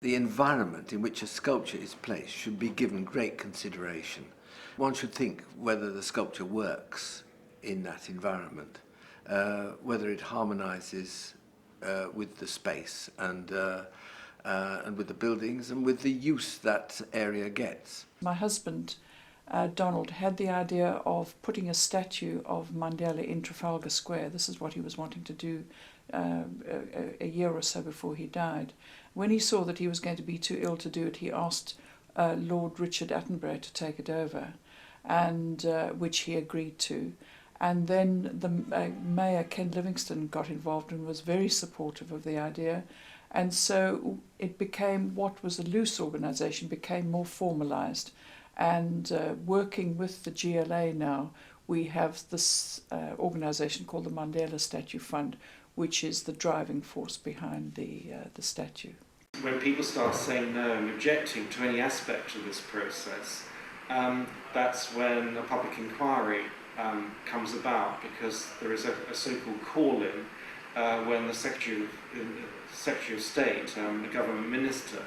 The environment in which a sculpture is placed should be given great consideration. One should think whether the sculpture works in that environment, whether it harmonises with the space and with the buildings and with the use that area gets. My husband, Donald, had the idea of putting a statue of Mandela in Trafalgar Square. This is what he was wanting to do a year or so before he died. When he saw that he was going to be too ill to do it, he asked Lord Richard Attenborough to take it over, and which he agreed to. And then the Mayor, Ken Livingstone, got involved and was very supportive of the idea. And so it became, what was a loose organisation became more formalised. And working with the GLA now, we have this organisation called the Mandela Statue Fund, which is the driving force behind the statue. When people start saying no and objecting to any aspect of this process, that's when a public inquiry comes about, because there is a so-called call-in when the Secretary of State, the government minister,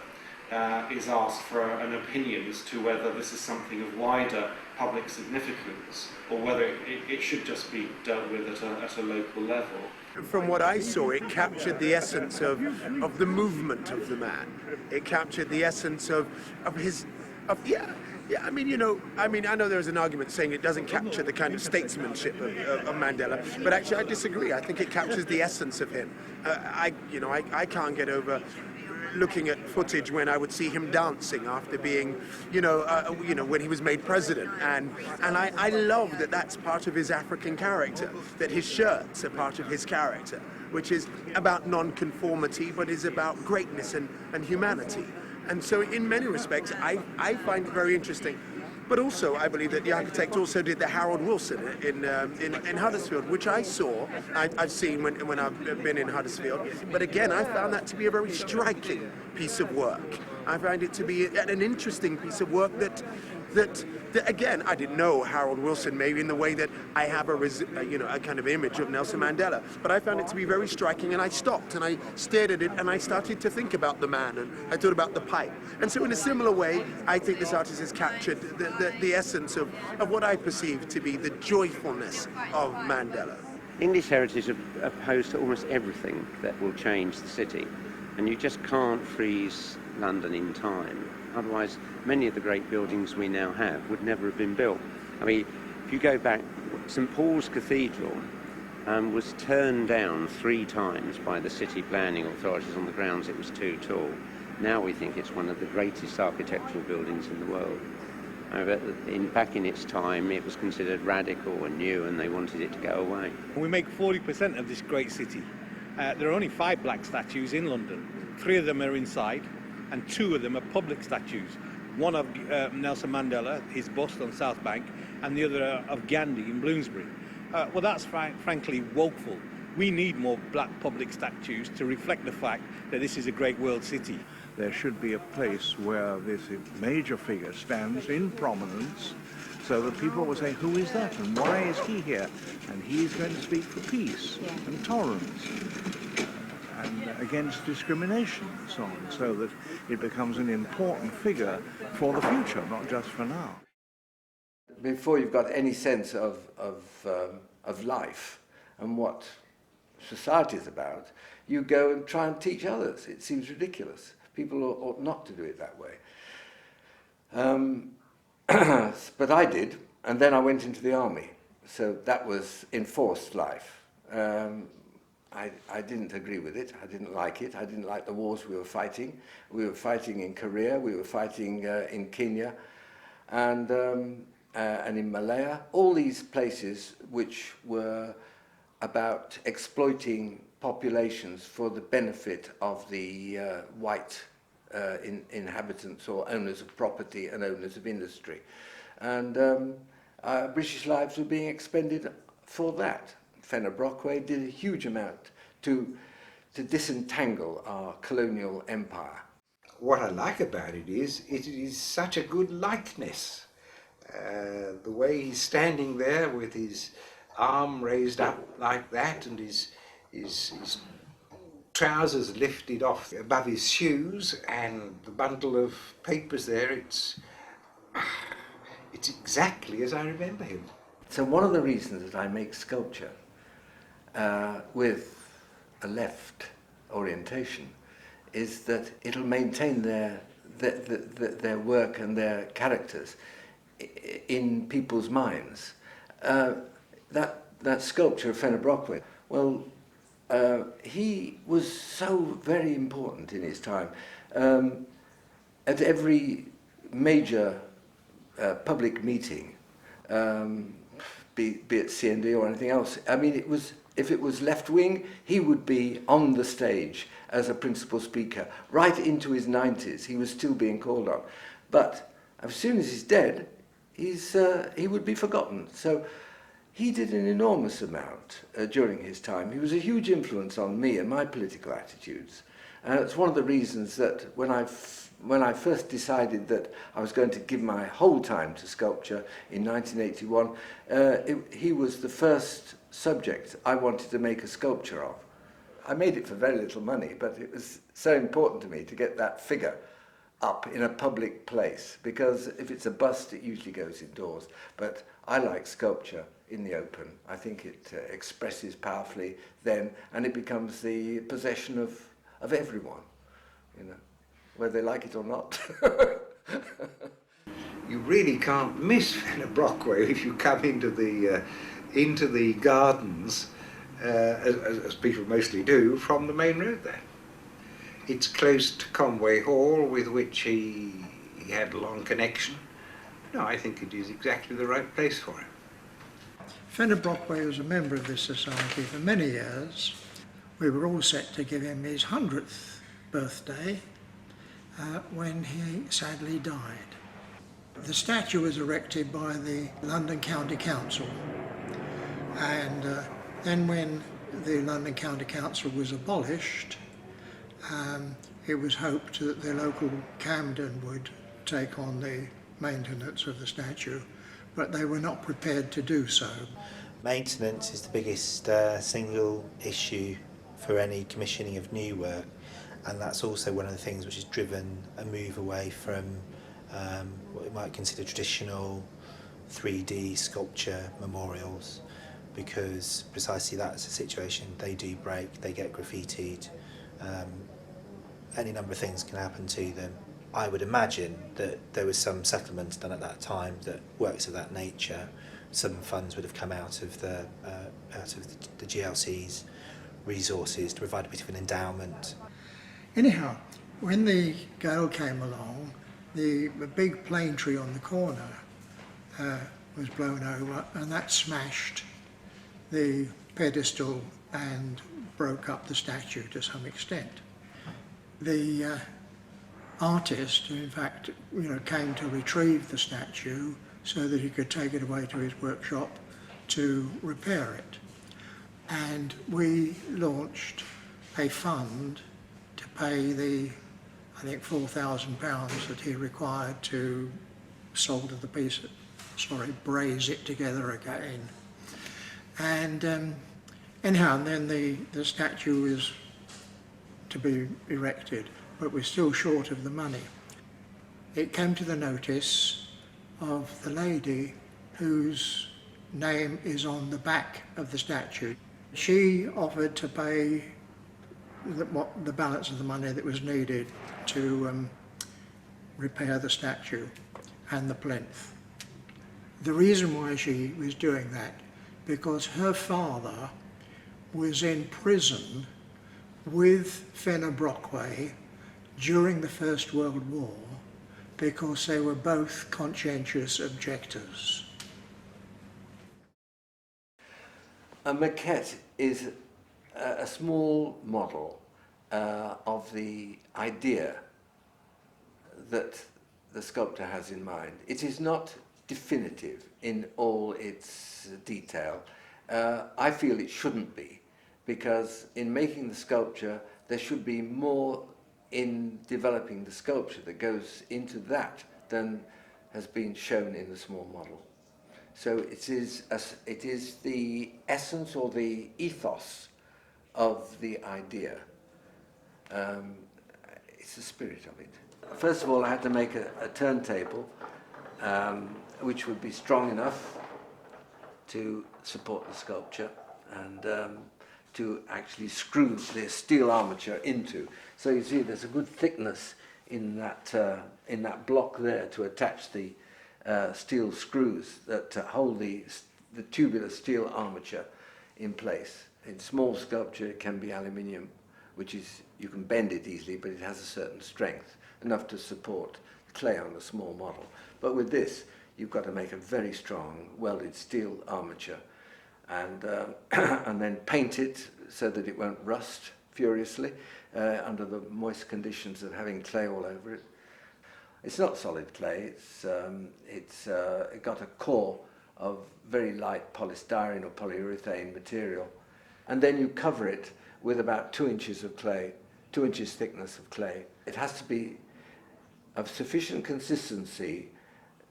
is asked for an opinion as to whether this is something of wider public significance or whether it should just be dealt with at a local level. From what I saw, it captured the essence of the movement of the man. It captured the essence of his. I know there's an argument saying it doesn't capture the kind of statesmanship of Mandela, but actually I disagree. I think it captures the essence of him. I can't get over looking at footage when I would see him dancing after being, when he was made president, and I love that that's part of his African character, that his shirts are part of his character, which is about non-conformity, but is about greatness and humanity. And so in many respects, I find it very interesting. But also, I believe that the architect also did the Harold Wilson in Huddersfield, which I saw, I've seen when I've been in Huddersfield. But again, I found that to be a very striking piece of work. I find it to be an interesting piece of work that again, I didn't know Harold Wilson maybe in the way that I have a kind of image of Nelson Mandela. But I found it to be very striking, and I stopped and I stared at it and I started to think about the man, and I thought about the pipe. And so in a similar way, I think this artist has captured the essence of what I perceive to be the joyfulness of Mandela. English heritage is opposed to almost everything that will change the city, and you just can't freeze London in time. Otherwise, many of the great buildings we now have would never have been built. I mean, if you go back, St Paul's Cathedral was turned down 3 times by the city planning authorities on the grounds it was too tall. Now we think it's one of the greatest architectural buildings in the world. Back in its time, it was considered radical and new, and they wanted it to go away. We make 40% of this great city. There are only 5 black statues in London. 3 of them are inside, and 2 of them are public statues. One of Nelson Mandela, his bust on South Bank, and the other of Gandhi in Bloomsbury. Well, that's frankly woeful. We need more black public statues to reflect the fact that this is a great world city. There should be a place where this major figure stands in prominence, so that people will say, who is that and why is he here? And he's going to speak for peace and tolerance and against discrimination and so on, so that it becomes an important figure for the future, not just for now. Before you've got any sense of life and what society is about, you go and try and teach others. It seems ridiculous. People ought not to do it that way. But I did, and then I went into the army. So that was enforced life. I didn't agree with it. I didn't like it. I didn't like the wars we were fighting. We were fighting in Korea. We were fighting in Kenya, and in Malaya. All these places which were about exploiting populations for the benefit of the white inhabitants or owners of property and owners of industry. And British lives were being expended for that. Fenner Brockway did a huge amount to disentangle our colonial empire. What I like about it is such a good likeness. The way he's standing there with his arm raised up like that and his trousers lifted off above his shoes and the bundle of papers there, it's exactly as I remember him. So one of the reasons that I make sculpture with a left orientation is that it'll maintain their work and their characters in people's minds. That sculpture of Fenner Brockway, well, he was so very important in his time. At every major public meeting, be it CND or anything else, I mean, if it was left-wing, he would be on the stage as a principal speaker. Right into his 90s, he was still being called on. But as soon as he's dead, he would be forgotten. So he did an enormous amount during his time. He was a huge influence on me and my political attitudes. And it's one of the reasons that when I first decided that I was going to give my whole time to sculpture in 1981, he was the first subject I wanted to make a sculpture of. I made it for very little money, but it was so important to me to get that figure up in a public place, because if it's a bust, it usually goes indoors. But I like sculpture in the open. I think it expresses powerfully then, and it becomes the possession of everyone, you know, whether they like it or not. You really can't miss Fenner Brockway if you come into the gardens, as people mostly do, from the main road there. It's close to Conway Hall, with which he had a long connection. No, I think it is exactly the right place for him. Fenner Brockway was a member of this society for many years. We were all set to give him his 100th birthday when he sadly died. The statue was erected by the London County Council, and then when the London County Council was abolished, it was hoped that the local Camden would take on the maintenance of the statue, but they were not prepared to do so. Maintenance is the biggest single issue for any commissioning of new work, and that's also one of the things which has driven a move away from what we might consider traditional 3D sculpture memorials, because precisely that's the situation. They do break, they get graffitied, any number of things can happen to them. I would imagine that there was some settlement done at that time that works of that nature, some funds would have come out of the GLC's resources to provide a bit of an endowment. Anyhow, when the gale came along, the big plane tree on the corner was blown over, and that smashed the pedestal and broke up the statue to some extent. The artist, who in fact came to retrieve the statue so that he could take it away to his workshop to repair it. And we launched a fund to pay the, I think, £4,000 that he required to solder the piece, braze it together again. And anyhow, and then the statue is to be erected, but we're still short of the money. It came to the notice of the lady whose name is on the back of the statue. She offered to pay the balance of the money that was needed to repair the statue and the plinth. The reason why she was doing that, because her father was in prison with Fenner Brockway during the First World War because they were both conscientious objectors. A maquette is a small model of the idea that the sculptor has in mind. It is not definitive in all its detail. I feel it shouldn't be, because in making the sculpture there should be more in developing the sculpture that goes into that than has been shown in the small model. So it is the essence or the ethos of the idea It's the spirit of it. First of all, I had to make a turntable which would be strong enough to support the sculpture and to actually screw the steel armature into. So you see there's a good thickness in that block there to attach the steel screws that hold the tubular steel armature in place. In small sculpture it can be aluminium, which is, you can bend it easily, but it has a certain strength, enough to support clay on a small model. But with this, you've got to make a very strong welded steel armature and, and then paint it so that it won't rust furiously under the moist conditions of having clay all over it. It's not solid clay, it's got a core of very light polystyrene or polyurethane material, and then you cover it with about 2 inches of clay, 2 inches thickness of clay. It has to be of sufficient consistency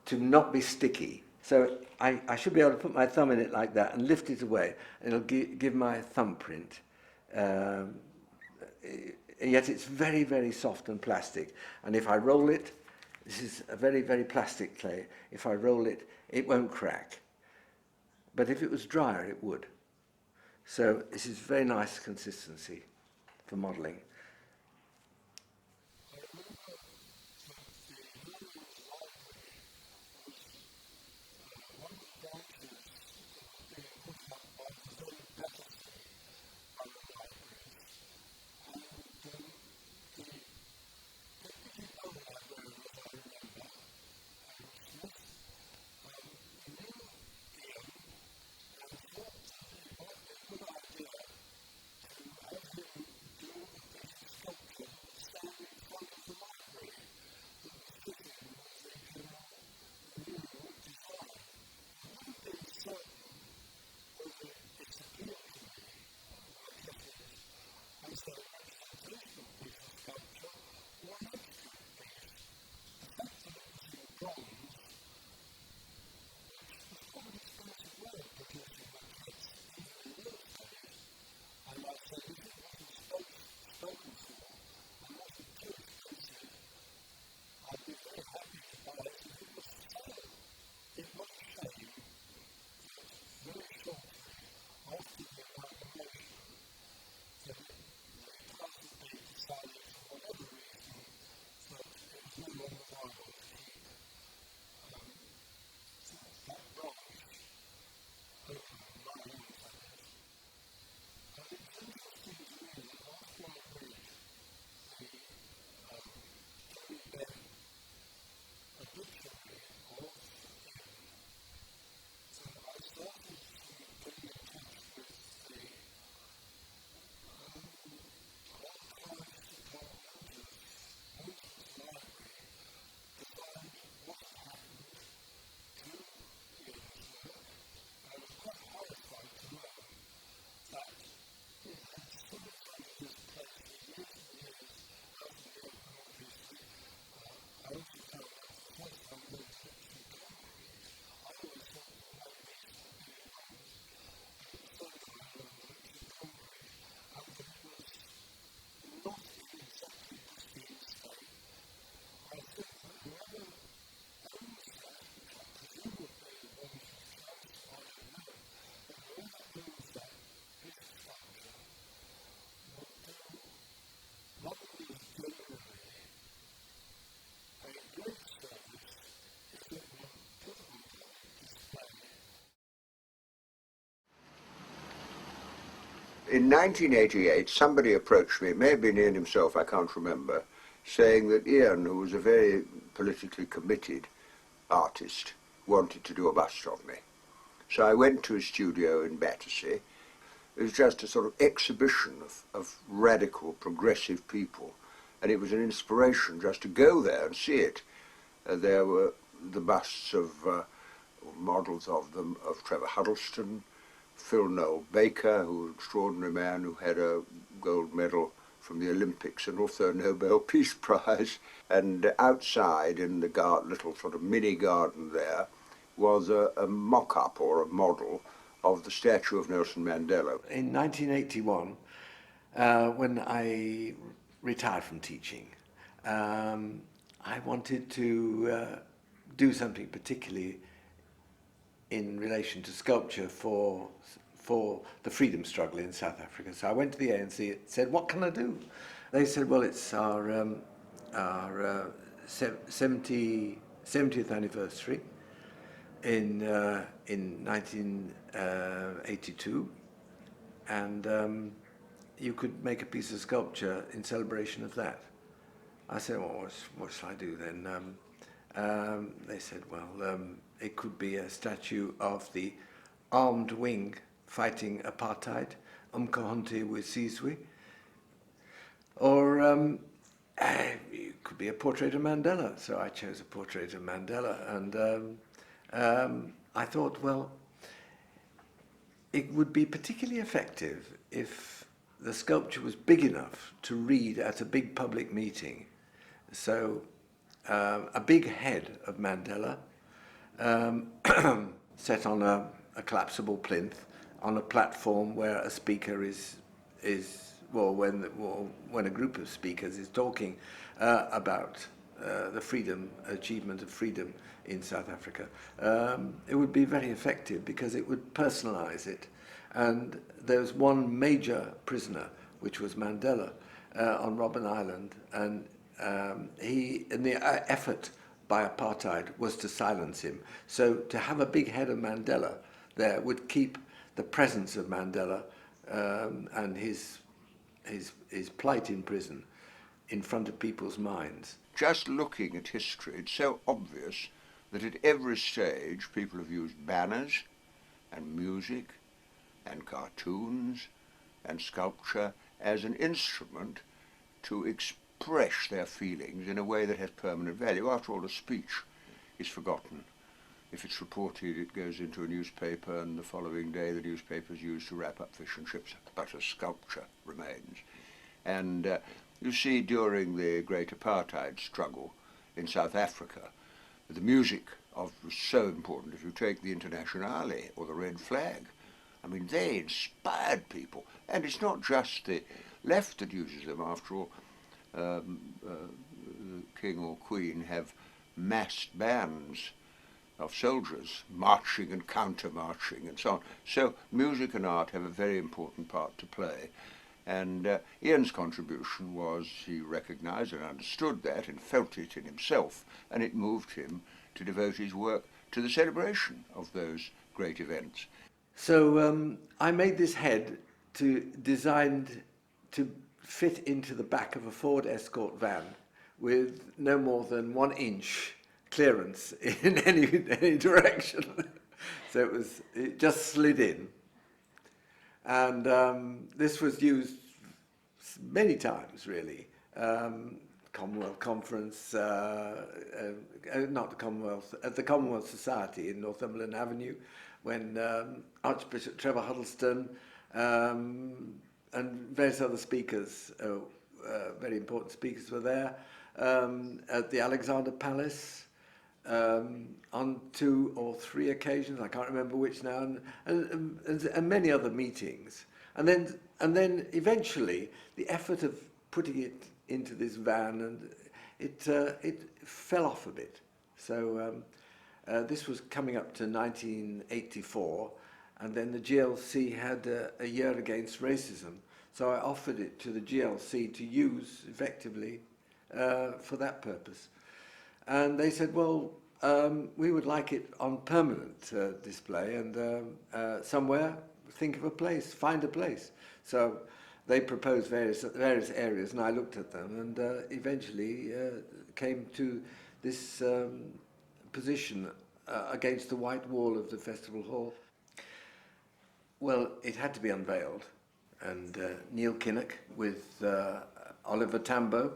to not be sticky. So I should be able to put my thumb in it like that and lift it away, and it'll give my thumbprint. Yet it's very, very soft and plastic. And if I roll it, this is a very, very plastic clay. If I roll it, it won't crack. But if it was drier, it would. So this is very nice consistency for modelling. In 1988, somebody approached me, it may have been Ian himself, I can't remember, saying that Ian, who was a very politically committed artist, wanted to do a bust of me. So I went to his studio in Battersea. It was just a sort of exhibition of radical, progressive people, and it was an inspiration just to go there and see it. There were the busts of, models of them, of Trevor Huddleston, Phil Noel Baker, who was an extraordinary man who had a gold medal from the Olympics and also a Nobel Peace Prize. And outside in the little sort of mini garden there was a mock-up or a model of the statue of Nelson Mandela. In 1981, when I retired from teaching, I wanted to do something particularly in relation to sculpture for the freedom struggle in South Africa. So I went to the ANC and said, what can I do? They said, well, it's our 70th anniversary in 1982, and you could make a piece of sculpture in celebration of that. I said, well, what shall I do then? They said, well, it could be a statue of the armed wing fighting apartheid, Umkhonto weSizwe, or it could be a portrait of Mandela. So I chose a portrait of Mandela, and I thought, well, it would be particularly effective if the sculpture was big enough to read at a big public meeting. So a big head of Mandela set on a collapsible plinth on a platform where a speaker is when a group of speakers is talking about the achievement of freedom in South Africa. It would be very effective because it would personalize it. And there was one major prisoner, which was Mandela, on Robben Island, and the effort by apartheid was to silence him. So to have a big head of Mandela there would keep the presence of Mandela and his plight in prison in front of people's minds. Just looking at history, it's so obvious that at every stage people have used banners and music and cartoons and sculpture as an instrument to express their feelings in a way that has permanent value. After all, a speech is forgotten. If it's reported, it goes into a newspaper, and the following day the newspaper is used to wrap up fish and chips, but a sculpture remains. And you see, during the great apartheid struggle in South Africa, the music was so important. If you take the International or the Red Flag, I mean, they inspired people. And it's not just the left that uses them. After all, the king or queen have massed bands of soldiers marching and counter-marching and so on. So music and art have a very important part to play. And Ian's contribution was he recognised and understood that and felt it in himself, and it moved him to devote his work to the celebration of those great events. So I made this head designed to fit into the back of a Ford Escort van with no more than 1 inch clearance in any direction. So it just slid in. And this was used many times, really. Commonwealth Conference, not the Commonwealth, at the Commonwealth Society in Northumberland Avenue, when Archbishop Trevor Huddleston and various other speakers, very important speakers, were there. At the Alexander Palace, on 2 or 3 occasions, I can't remember which now, and many other meetings. And then eventually the effort of putting it into this van, and it fell off a bit. So this was coming up to 1984, and then the GLC had a year against racism. So I offered it to the GLC to use effectively for that purpose. And they said, well, we would like it on permanent display, and somewhere, think of a place, find a place. So they proposed various areas, and I looked at them, and eventually came to this position against the white wall of the festival hall. Well, it had to be unveiled, and Neil Kinnock with Oliver Tambo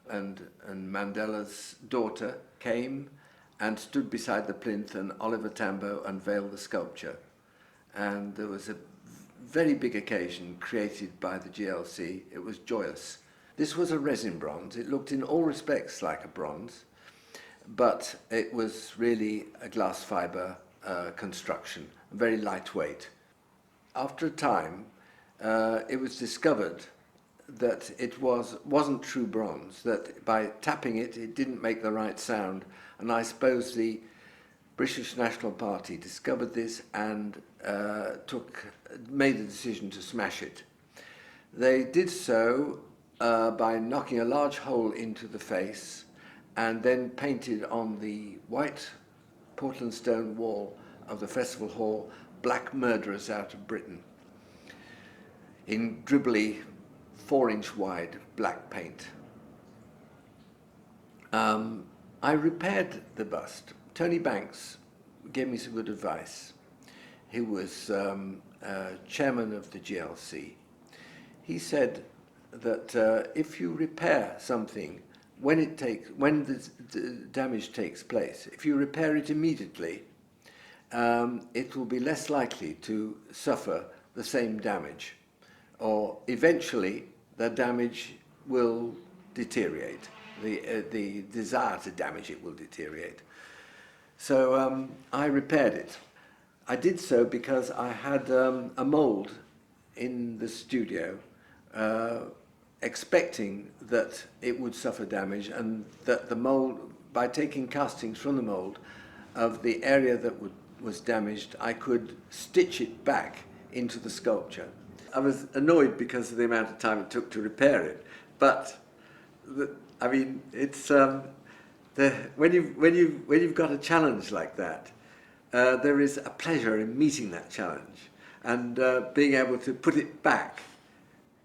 and Mandela's daughter came and stood beside the plinth, and Oliver Tambo unveiled the sculpture. And there was a very big occasion created by the GLC. It was joyous. This was a resin bronze. It looked in all respects like a bronze, but it was really a glass fibre construction, very lightweight. After a time, it was discovered that it wasn't true bronze, that by tapping it, it didn't make the right sound. And I suppose the British National Party discovered this and made the decision to smash it. They did so by knocking a large hole into the face and then painted on the white Portland stone wall of the festival hall, "Black Murderers Out of Britain," in dribbly 4-inch wide black paint. I repaired the bust. Tony Banks gave me some good advice. He was chairman of the GLC. He said that if you repair something when the damage takes place, if you repair it immediately, it will be less likely to suffer the same damage, or eventually the damage will deteriorate. The desire to damage it will deteriorate. So I repaired it. I did so because I had a mould in the studio, expecting that it would suffer damage, and that the mould, by taking castings from the mould of the area that was damaged, I could stitch it back into the sculpture. I was annoyed because of the amount of time it took to repair it, but I mean, it's when you've got a challenge like that, there is a pleasure in meeting that challenge and being able to put it back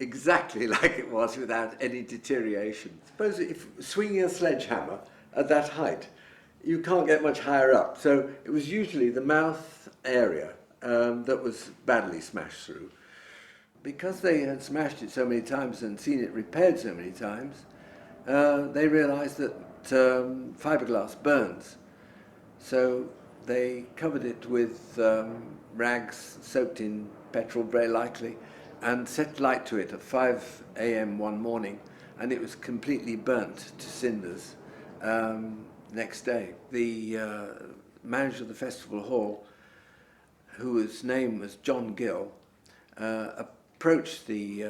exactly like it was without any deterioration. Suppose if swinging a sledgehammer at that height, you can't get much higher up. So it was usually the mouth area that was badly smashed through. Because they had smashed it so many times and seen it repaired so many times, they realized that fiberglass burns. So they covered it with rags soaked in petrol, very likely, and set light to it at 5 a.m. one morning, and it was completely burnt to cinders next day. The manager of the festival hall, whose name was John Gill, approached the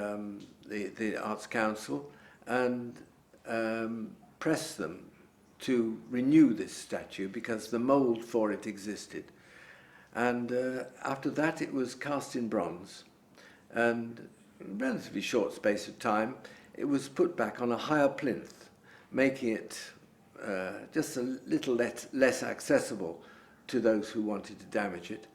Arts Council and pressed them to renew this statue because the mould for it existed. And after that it was cast in bronze, and in a relatively short space of time it was put back on a higher plinth, making it just a little less accessible to those who wanted to damage it.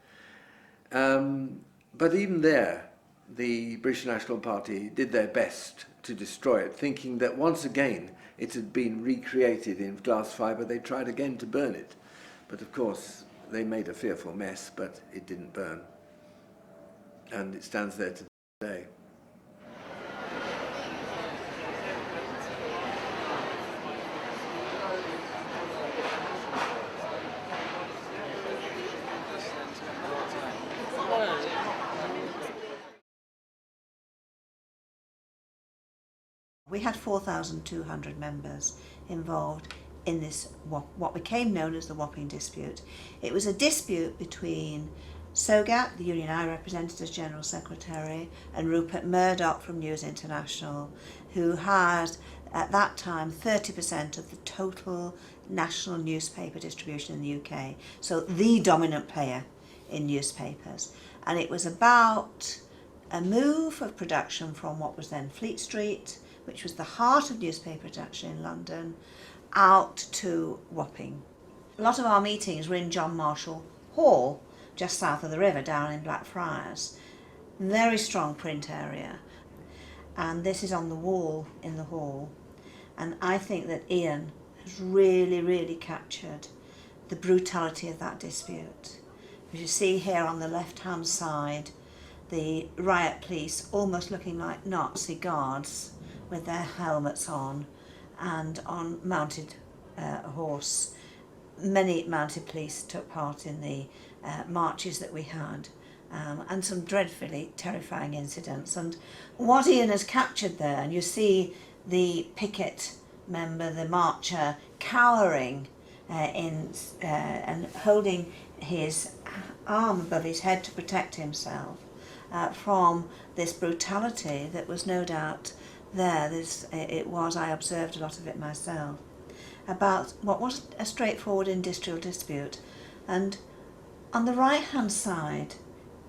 But even there, the British National Party did their best to destroy it, thinking that once again it had been recreated in glass fibre. They tried again to burn it, but of course they made a fearful mess, but it didn't burn, and it stands there today. We had 4,200 members involved in this, what became known as the Wapping dispute. It was a dispute between Sogat, the union I represented as General Secretary, and Rupert Murdoch from News International, who had at that time 30% of the total national newspaper distribution in the UK, so the dominant player in newspapers. And it was about a move of production from what was then Fleet Street, which was the heart of newspaper production in London, out to Wapping. A lot of our meetings were in John Marshall Hall, just south of the river, down in Blackfriars. Very strong print area. And this is on the wall in the hall. And I think that Ian has really, really captured the brutality of that dispute. As you see here on the left-hand side, the riot police almost looking like Nazi guards with their helmets on and on mounted horse. Many mounted police took part in the marches that we had, and some dreadfully terrifying incidents. And what Ian has captured there, and you see the picket member, the marcher, cowering and holding his arm above his head to protect himself from this brutality that was no doubt there. I observed a lot of it myself, about what was a straightforward industrial dispute. And on the right hand side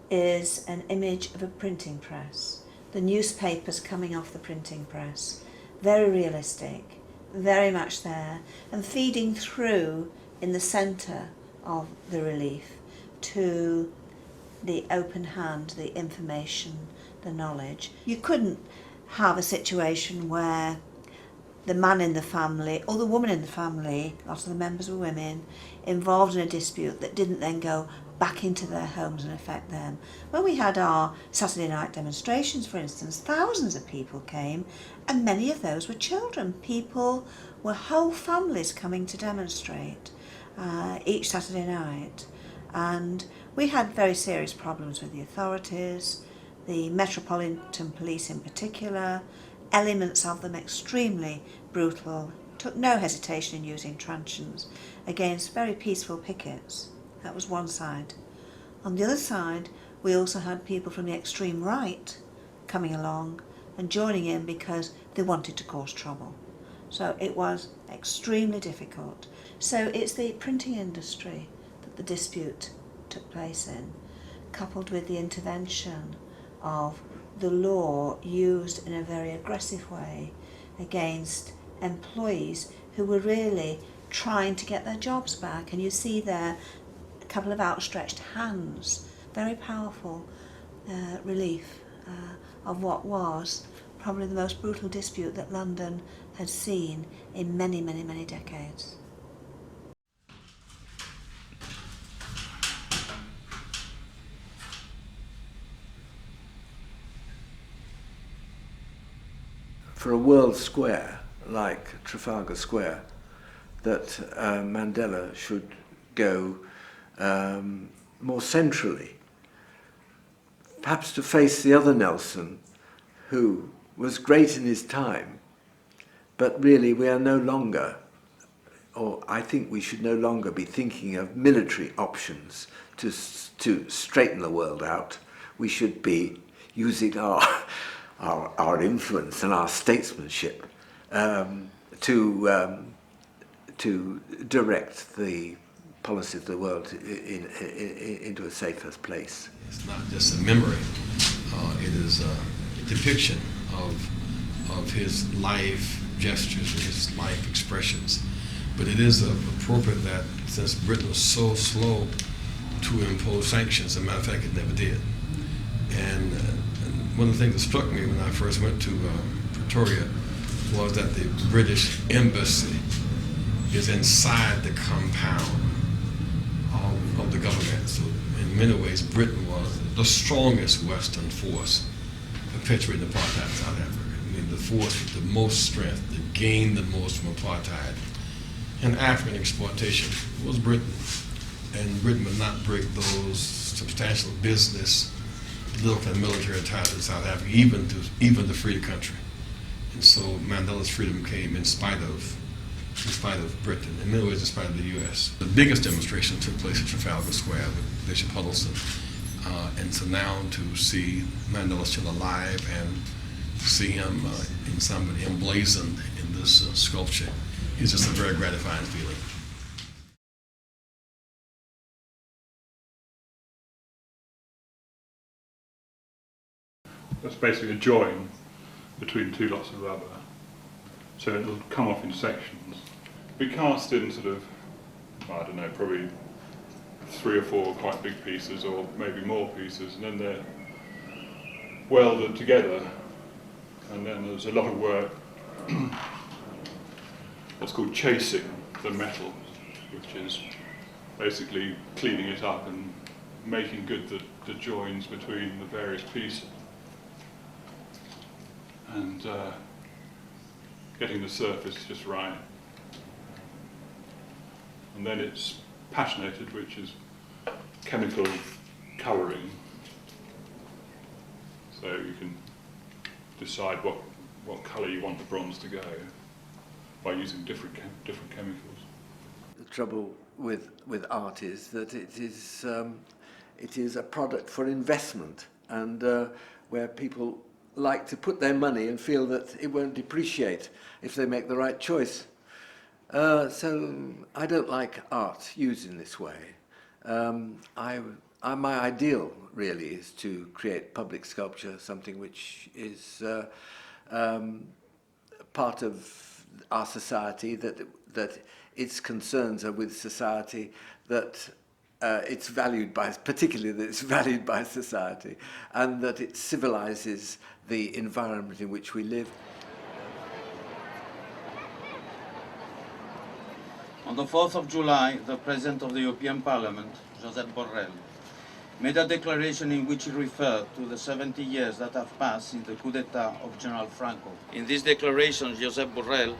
is an image of a printing press, the newspapers coming off the printing press, very realistic, very much there, and feeding through in the centre of the relief to the open hand, the information, the knowledge. You couldn't have a situation where the man in the family or the woman in the family, lots of the members were women, involved in a dispute that didn't then go back into their homes and affect them. When we had our Saturday night demonstrations, for instance, thousands of people came, and many of those were children. People were whole families coming to demonstrate each Saturday night. And we had very serious problems with the authorities, the Metropolitan Police in particular, elements of them extremely brutal, took no hesitation in using truncheons against very peaceful pickets. That was one side. On the other side, we also had people from the extreme right coming along and joining in because they wanted to cause trouble. So it was extremely difficult. So it's the printing industry that the dispute took place in, coupled with the intervention of the law used in a very aggressive way against employees who were really trying to get their jobs back. And you see there a couple of outstretched hands, very powerful relief of what was probably the most brutal dispute that London had seen in many, many, many decades. For a world square like Trafalgar Square, that Mandela should go more centrally, perhaps to face the other Nelson, who was great in his time, but really we are no longer, or I think we should no longer be thinking of military options to straighten the world out. We should be using our influence and our statesmanship to direct the policy of the world into a safer place. It's not just a memory, it is a depiction of his life gestures and his life expressions. But it is appropriate that since Britain was so slow to impose sanctions, as a matter of fact, it never did. And one of the things that struck me when I first went to Pretoria was that the British embassy is inside the compound of the government. So in many ways, Britain was the strongest Western force perpetuating apartheid in South Africa. I mean, the force with the most strength, that gained the most from apartheid and African exploitation was Britain. And Britain would not break those substantial business, political and military ties with South Africa, even to free the country. And so Mandela's freedom came in spite of Britain, in many ways in spite of the U.S. The biggest demonstration took place at Trafalgar Square with Bishop Huddleston. And so now to see Mandela still alive and see him in somebody emblazoned in this sculpture is just a very gratifying feeling. That's basically a join between two lots of rubber. So it'll come off in sections. We cast in sort of, I don't know, probably 3 or 4 quite big pieces or maybe more pieces, and then they're welded together. And then there's a lot of work, what's called chasing the metal, which is basically cleaning it up and making good the joins between the various pieces. And getting the surface just right. And then it's patinated, which is chemical colouring. So you can decide what colour you want the bronze to go by using different chemicals. The trouble with art is that it is a product for investment, and where people like to put their money and feel that it won't depreciate if they make the right choice. So I don't like art used in this way. My ideal really is to create public sculpture, something which is part of our society, that its concerns are with society, that it's valued by, particularly that it's valued by society, and that it civilises the environment in which we live. On the 4th of July, the President of the European Parliament, Josep Borrell, made a declaration in which he referred to the 70 years that have passed since the coup d'etat of General Franco. In this declaration, Josep Borrell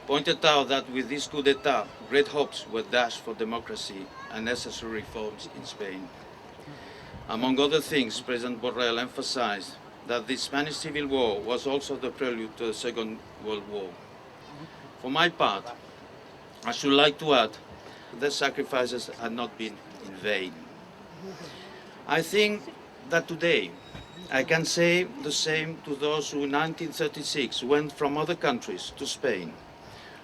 pointed out that with this coup d'etat, great hopes were dashed for democracy and necessary reforms in Spain. Among other things, President Borrell emphasized that the Spanish Civil War was also the prelude to the Second World War. For my part, I should like to add that sacrifices had not been in vain. I think that today I can say the same to those who in 1936 went from other countries to Spain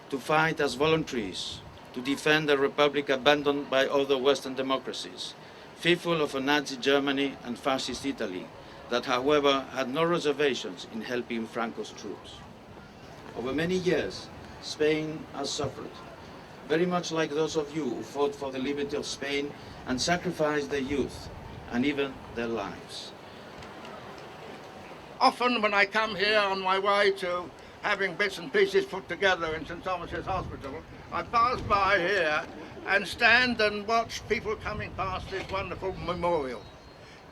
to fight as volunteers to defend a republic abandoned by other Western democracies, fearful of a Nazi Germany and fascist Italy, that however had no reservations in helping Franco's troops. Over many years, Spain has suffered, very much like those of you who fought for the liberty of Spain and sacrificed their youth and even their lives. Often when I come here on my way to having bits and pieces put together in St Thomas's Hospital, I pass by here and stand and watch people coming past this wonderful memorial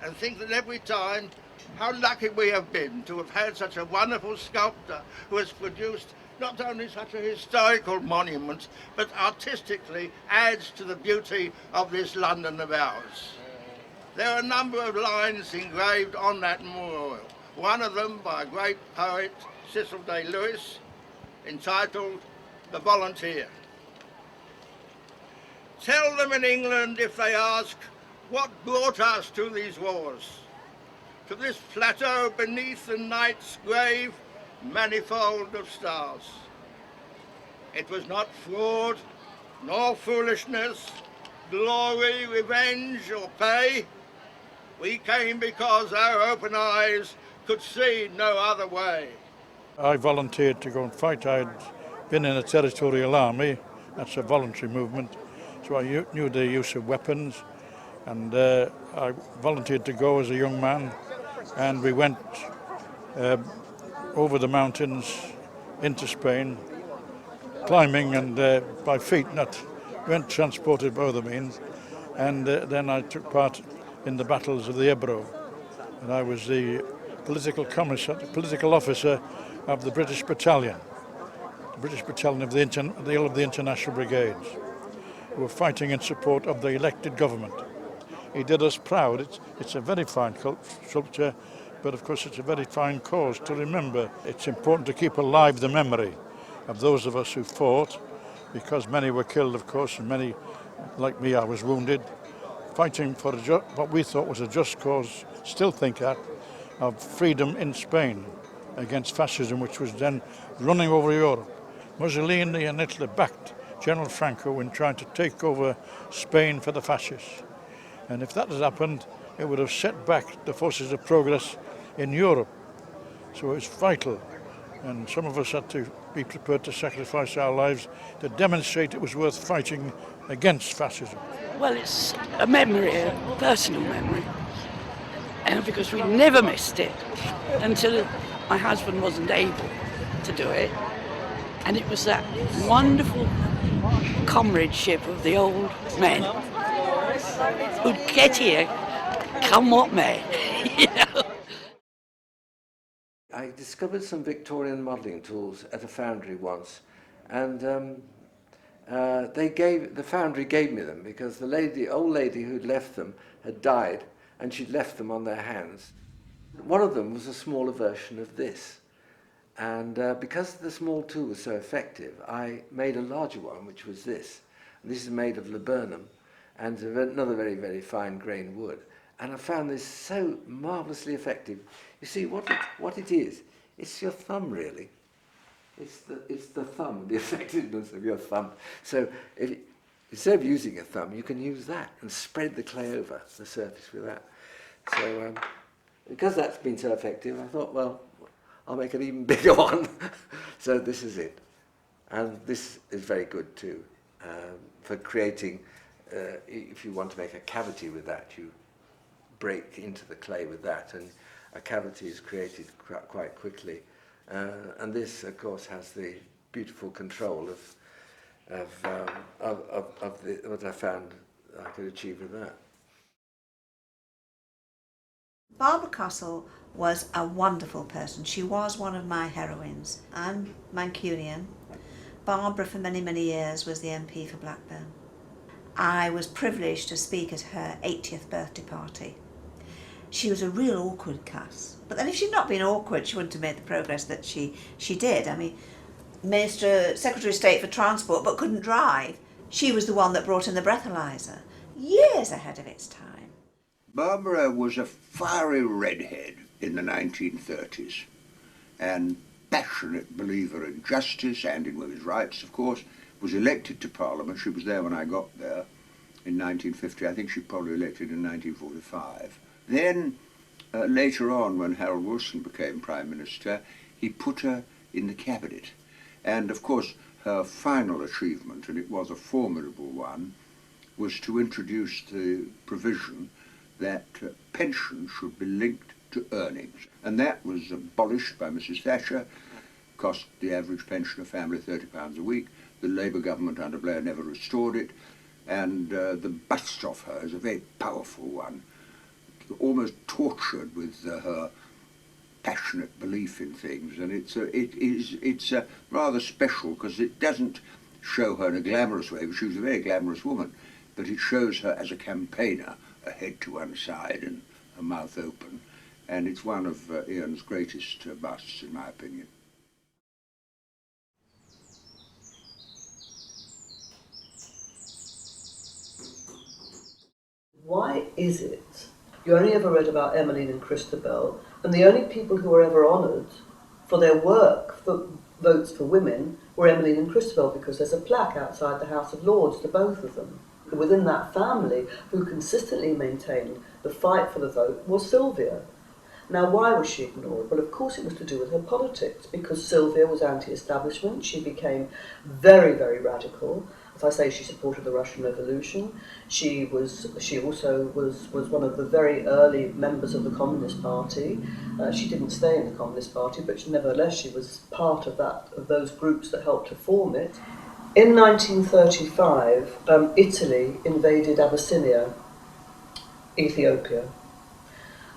and think that every time how lucky we have been to have had such a wonderful sculptor who has produced not only such a historical monument, but artistically adds to the beauty of this London of ours. There are a number of lines engraved on that memorial, one of them by a great poet, Cecil Day Lewis, entitled The Volunteer. Tell them in England if they ask, what brought us to these wars? To this plateau beneath the night's grave, manifold of stars. It was not fraud, nor foolishness, glory, revenge, or pay. We came because our open eyes could see no other way. I volunteered to go and fight. I'd been in a territorial army, that's a voluntary movement, so I knew the use of weapons, and I volunteered to go as a young man, and we went over the mountains into Spain, climbing and by feet, not weren't transported by other means, and then I took part in the battles of the Ebro, and I was the political officer of the British Battalion, of the International Brigades, who were fighting in support of the elected government. He did us proud. It's a very fine sculpture, but of course it's a very fine cause to remember. It's important to keep alive the memory of those of us who fought, because many were killed, of course, and many, like me, I was wounded, fighting for what we thought was a just cause, still think that, of freedom in Spain against fascism, which was then running over Europe. Mussolini and Hitler backed General Franco in trying to take over Spain for the fascists. And if that had happened, it would have set back the forces of progress in Europe. So it's vital. And some of us had to be prepared to sacrifice our lives to demonstrate it was worth fighting against fascism. Well, it's a memory, a personal memory, because we never missed it until my husband wasn't able to do it. And it was that wonderful comradeship of the old men who'd get here, come what may, you know. I discovered some Victorian modelling tools at a foundry once, and the foundry gave me them because the old lady who'd left them had died, and she'd left them on their hands. One of them was a smaller version of this, and because the small tool was so effective, I made a larger one, which was this. And this is made of laburnum, and another very, very fine grain wood. And I found this so marvellously effective. You see, what it is, it's your thumb really. It's the thumb, the effectiveness of your thumb. So instead of using a thumb, you can use that and spread the clay over the surface with that. So because that's been so effective, I thought, well, I'll make an even bigger one. So this is it. And this is very good too, for creating, if you want to make a cavity with that, you break into the clay with that, and a cavity is created quite quickly. And this, of course, has the beautiful control of what I found I could achieve with that. Barbara Castle was a wonderful person. She was one of my heroines. I'm Mancunian. Barbara, for many, many years, was the MP for Blackburn. I was privileged to speak at her 80th birthday party. She was a real awkward cuss. But then if she'd not been awkward, she wouldn't have made the progress that she did. I mean, Secretary of State for Transport, but couldn't drive. She was the one that brought in the breathalyzer, years ahead of its time. Barbara was a fiery redhead in the 1930s, and passionate believer in justice and in women's rights, of course, was elected to Parliament. She was there when I got there in 1950. I think she probably elected in 1945. Then, later on, when Harold Wilson became Prime Minister, he put her in the Cabinet. And, of course, her final achievement, and it was a formidable one, was to introduce the provision that pension should be linked to earnings. And that was abolished by Mrs. Thatcher, cost the average pensioner family £30 a week. The Labour government under Blair never restored it, and the bust of her is a very powerful one, almost tortured with her passionate belief in things, and it's rather special because it doesn't show her in a glamorous way, but she was a very glamorous woman, but it shows her as a campaigner, a head to one side and a mouth open, and it's one of Ian's greatest busts, in my opinion. Why is it you only ever read about Emmeline and Christabel, and the only people who were ever honoured for their work for votes for women were Emmeline and Christabel, because there's a plaque outside the House of Lords to both of them. Within that family, who consistently maintained the fight for the vote was Sylvia. Now, why was she ignored? Well, of course it was to do with her politics, because Sylvia was anti-establishment. She became very, very radical. As I say, she supported the Russian Revolution. She also was one of the very early members of the Communist Party. She didn't stay in the Communist Party, but nevertheless she was part of those groups that helped to form it. In 1935, Italy invaded Abyssinia, Ethiopia.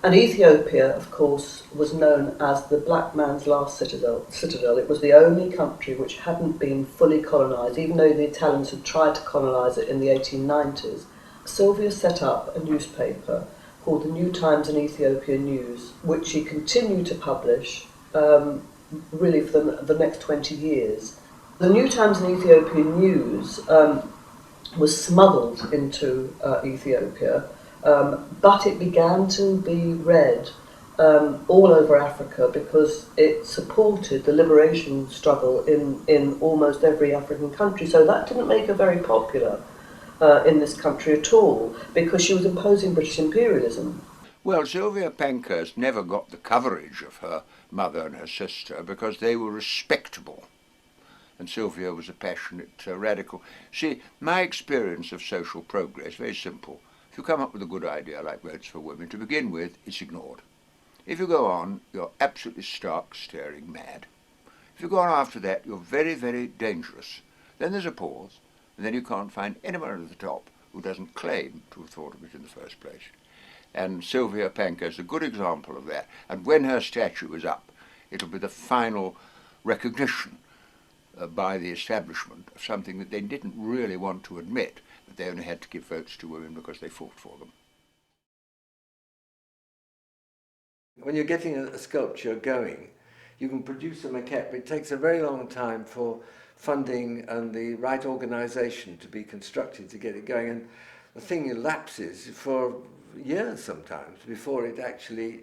And Ethiopia, of course, was known as the black man's last citadel. It was the only country which hadn't been fully colonised, even though the Italians had tried to colonise it in the 1890s. Sylvia set up a newspaper called the New Times and Ethiopia News, which she continued to publish really for the next 20 years. The New Times and Ethiopia News was smuggled into Ethiopia, but it began to be read all over Africa because it supported the liberation struggle in almost every African country. So that didn't make her very popular in this country at all, because she was imposing British imperialism. Well, Sylvia Pankhurst never got the coverage of her mother and her sister because they were respectable. And Sylvia was a passionate radical. See, my experience of social progress, very simple. If you come up with a good idea like votes for women, to begin with, it's ignored. If you go on, you're absolutely stark, staring mad. If you go on after that, you're very, very dangerous. Then there's a pause, and then you can't find anyone at the top who doesn't claim to have thought of it in the first place. And Sylvia Pankhurst is a good example of that. And when her statue is up, it'll be the final recognition by the establishment of something that they didn't really want to admit, that they only had to give votes to women because they fought for them. When you're getting a sculpture going, you can produce a maquette, but it takes a very long time for funding and the right organisation to be constructed to get it going. And the thing elapses for years sometimes before it actually,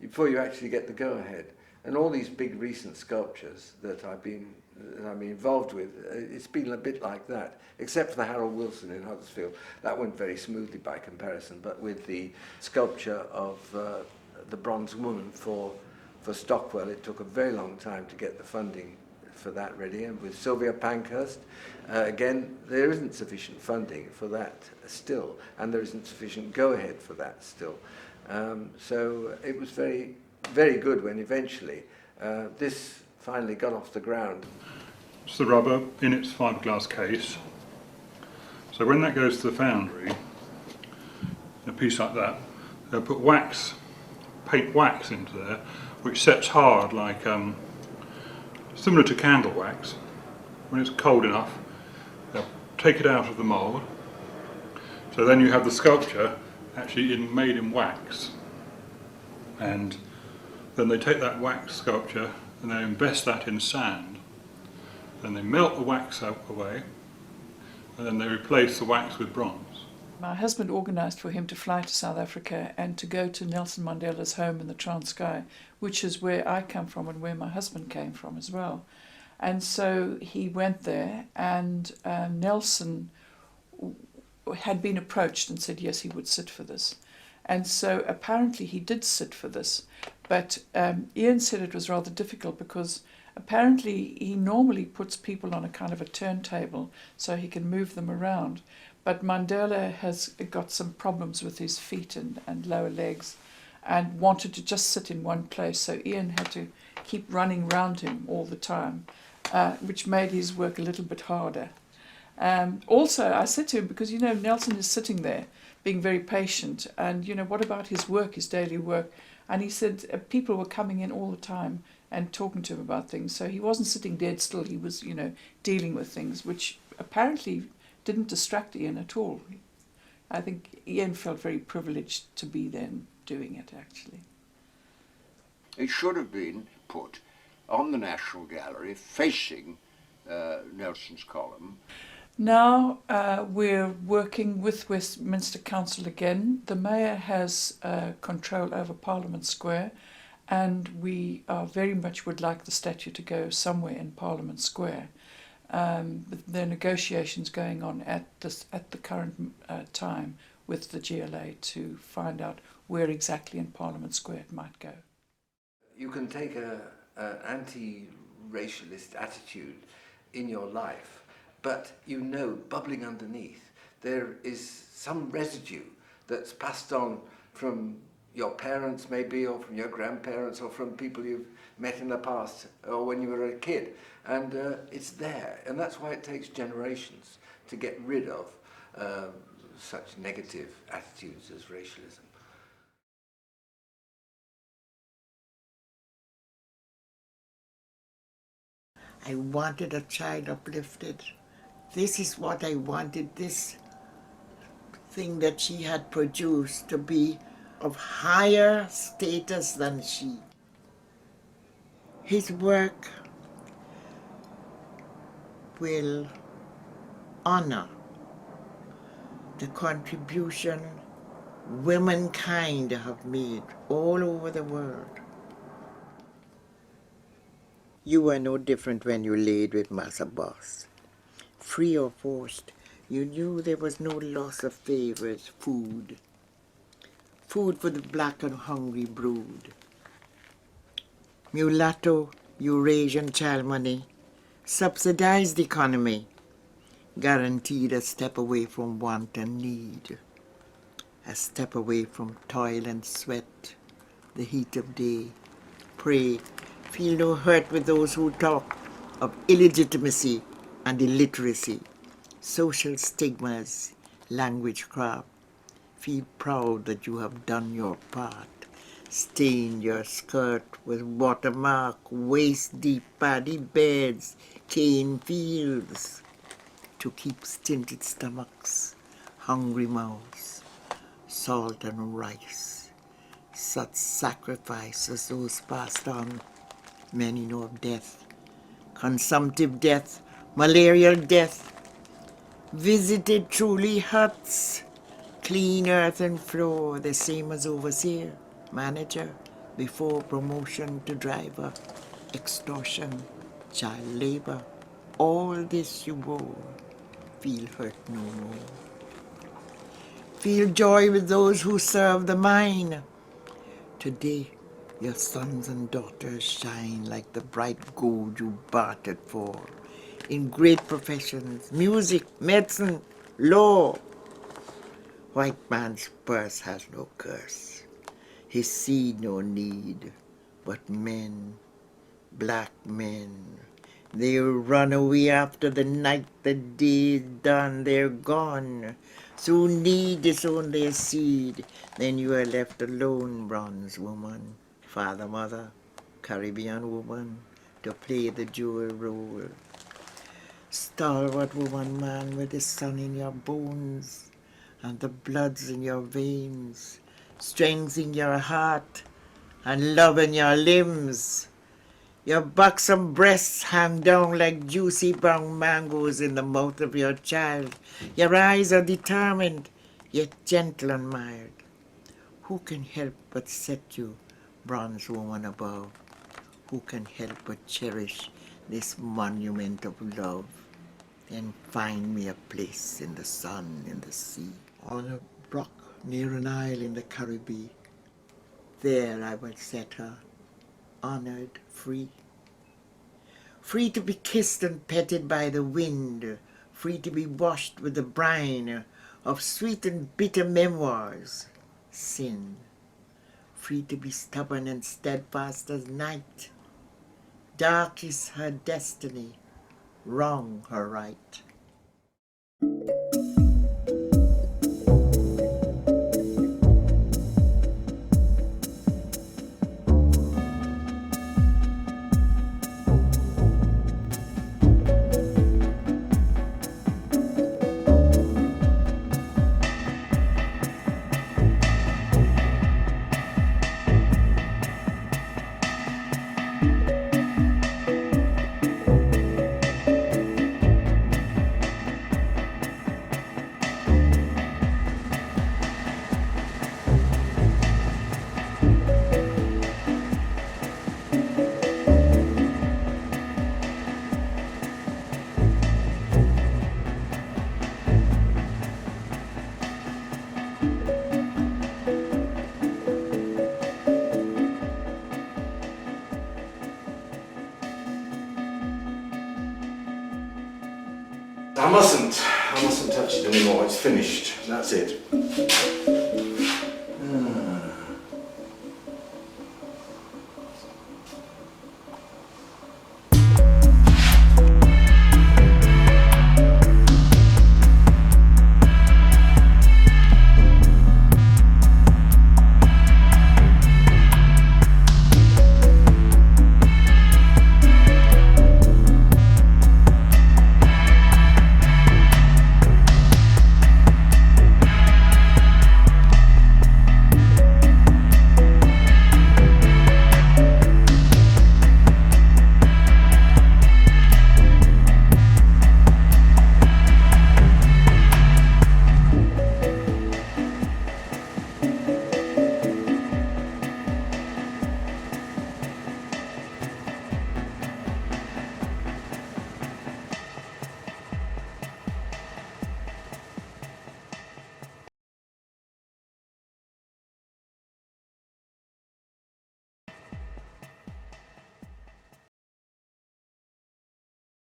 before you actually get the go-ahead. And all these big recent sculptures that I've been involved with, it's been a bit like that, except for the Harold Wilson in Huddersfield. That went very smoothly by comparison, but with the sculpture of the bronze woman for Stockwell, it took a very long time to get the funding for that ready. And with Sylvia Pankhurst, again, there isn't sufficient funding for that still, and there isn't sufficient go-ahead for that still. So it was very, very good when eventually this finally got off the ground. It's the rubber in its fiberglass case. So when that goes to the foundry, a piece like that, they'll put wax, paint wax into there, which sets hard like similar to candle wax. When it's cold enough, they'll take it out of the mould. So then you have the sculpture actually made in wax. And then they take that wax sculpture and they invest that in sand. Then they melt the wax away, and then they replace the wax with bronze. My husband organised for him to fly to South Africa and to go to Nelson Mandela's home in the Transkei, which is where I come from and where my husband came from as well. And so he went there, and Nelson had been approached and said yes, he would sit for this. And so apparently he did sit for this, but Ian said it was rather difficult because apparently he normally puts people on a kind of a turntable so he can move them around. But Mandela has got some problems with his feet and lower legs and wanted to just sit in one place. So Ian had to keep running round him all the time, which made his work a little bit harder. Also, I said to him, because, you know, Nelson is sitting there being very patient and, you know, what about his work, his daily work? And he said people were coming in all the time and talking to him about things. So he wasn't sitting dead still. He was, you know, dealing with things, which apparently didn't distract Ian at all. I think Ian felt very privileged to be there and doing it, actually. It should have been put on the National Gallery facing Nelson's column. Now we're working with Westminster Council again. The Mayor has control over Parliament Square, and we very much would like the statue to go somewhere in Parliament Square. There are negotiations going on at the current time with the GLA to find out where exactly in Parliament Square it might go. You can take an anti-racialist attitude in your life, but you know, bubbling underneath, there is some residue that's passed on from your parents maybe, or from your grandparents, or from people you've met in the past, or when you were a kid. And it's there, and that's why it takes generations to get rid of such negative attitudes as racialism. I wanted a child uplifted. This is what I wanted, this thing that she had produced to be of higher status than she. His work will honor the contribution womankind have made all over the world. You were no different when you laid with Massa Boss. Free or forced, you knew there was no loss of favors, food. Food for the black and hungry brood. Mulatto, Eurasian child money, subsidized economy, guaranteed a step away from want and need, a step away from toil and sweat, the heat of day. Pray, feel no hurt with those who talk of illegitimacy and illiteracy, social stigmas, language craft. Feel proud that you have done your part. Stain your skirt with watermark, waist-deep paddy beds, cane fields, to keep stinted stomachs, hungry mouths, salt and rice. Such sacrifices those passed on, many know of death, consumptive death, malarial death, visited truly huts, Clean earthen floor, the same as overseer, manager, before promotion to driver, extortion, child labor. All this you bore, feel hurt no more. Feel joy with those who serve the mine. Today, your sons and daughters shine like the bright gold you bartered for in great professions, music, medicine, law. White man's purse has no curse, his seed no need, but men, black men, they run away after the night, the day is done, they're gone. So need disown their seed, then you are left alone, bronze woman, father, mother, Caribbean woman, to play the dual role. Stalwart woman, man, with the sun in your bones, and the bloods in your veins, strength in your heart, and love in your limbs. Your buxom breasts hang down like juicy brown mangoes in the mouth of your child. Your eyes are determined, yet gentle and mild. Who can help but set you, bronze woman above? Who can help but cherish this monument of love? Then find me a place in the sun, in the sea, on a rock near an isle in the Caribbean. There I will set her, honored, free. Free to be kissed and petted by the wind, free to be washed with the brine of sweet and bitter memoirs, sin. Free to be stubborn and steadfast as night. Dark is her destiny, wrong her right. I mustn't touch it anymore, it's finished, that's it.